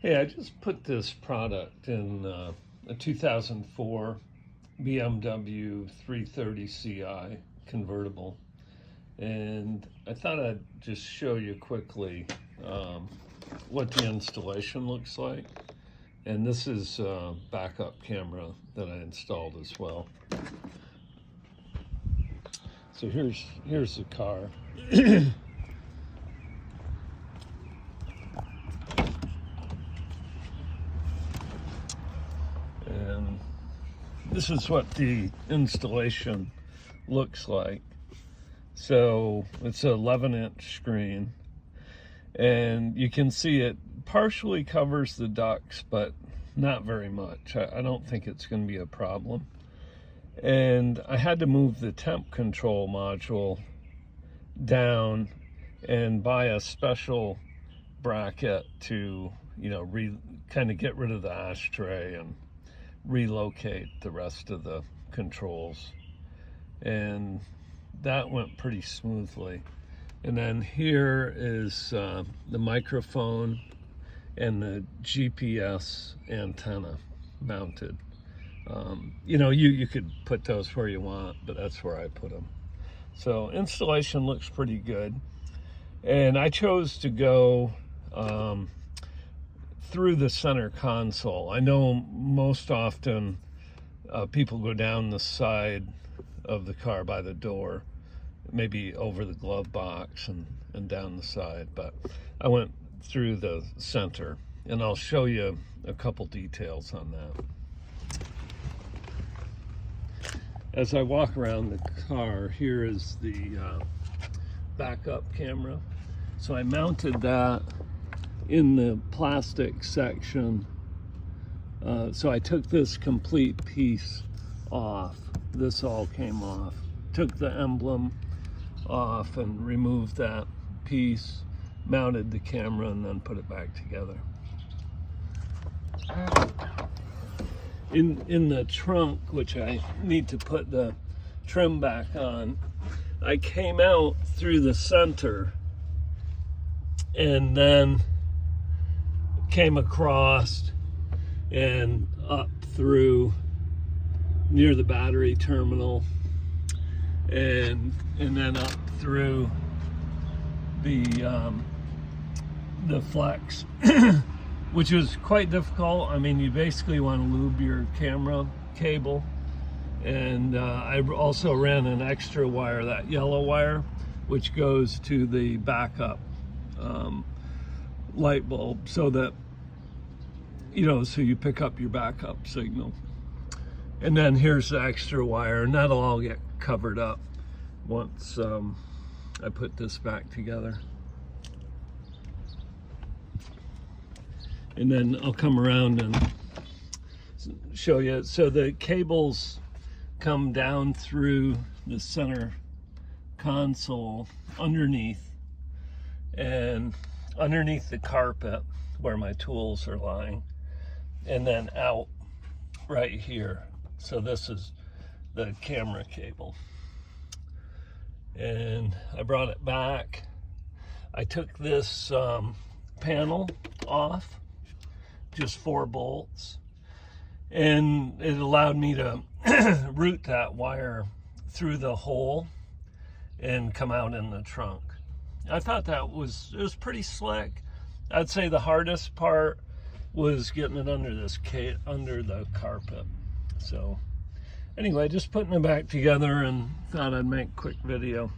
Hey, I just put this product in a 2004 BMW 330Ci convertible, and I thought I'd just show you quickly what the installation looks like. And this is a backup camera that I installed as well. So here's the car. And this is what the installation looks like. So it's an 11-inch screen, and you can see it partially covers the ducts, but not very much. I don't think it's going to be a problem. And I had to move the temp control module down and buy a special bracket to, kind of get rid of the ashtray and relocate the rest of the controls. And that went pretty smoothly. And then here is the microphone and the GPS antenna mounted. You could put those where you want, but that's where I put them. So installation looks pretty good. And I chose to go through the center console. I know most often people go down the side of the car by the door, maybe over the glove box and down the side, but I went through the center, and I'll show you a couple details on that. As I walk around the car, here is the backup camera. So I mounted that in the plastic section. So I took this complete piece off. This all came off. Took the emblem off and removed that piece, mounted the camera, and then put it back together. In the trunk, which I need to put the trim back on, I came out through the center and then came across and up through near the battery terminal, and then up through the flex, which was quite difficult. I mean, you basically want to lube your camera cable. And I also ran an extra wire, that yellow wire, which goes to the backup light bulb, so that, so you pick up your backup signal. And then here's the extra wire, and that'll all get covered up once I put this back together. And then I'll come around and show you. So the cables come down through the center console underneath, and underneath the carpet where my tools are lying, and then out right here. So this is the camera cable. And I brought it back. I took this panel off, just 4 bolts, and it allowed me to route that wire through the hole and come out in the trunk. I thought it was pretty slick. I'd say the hardest part was getting it under the carpet. So anyway, just putting it back together, and thought I'd make a quick video.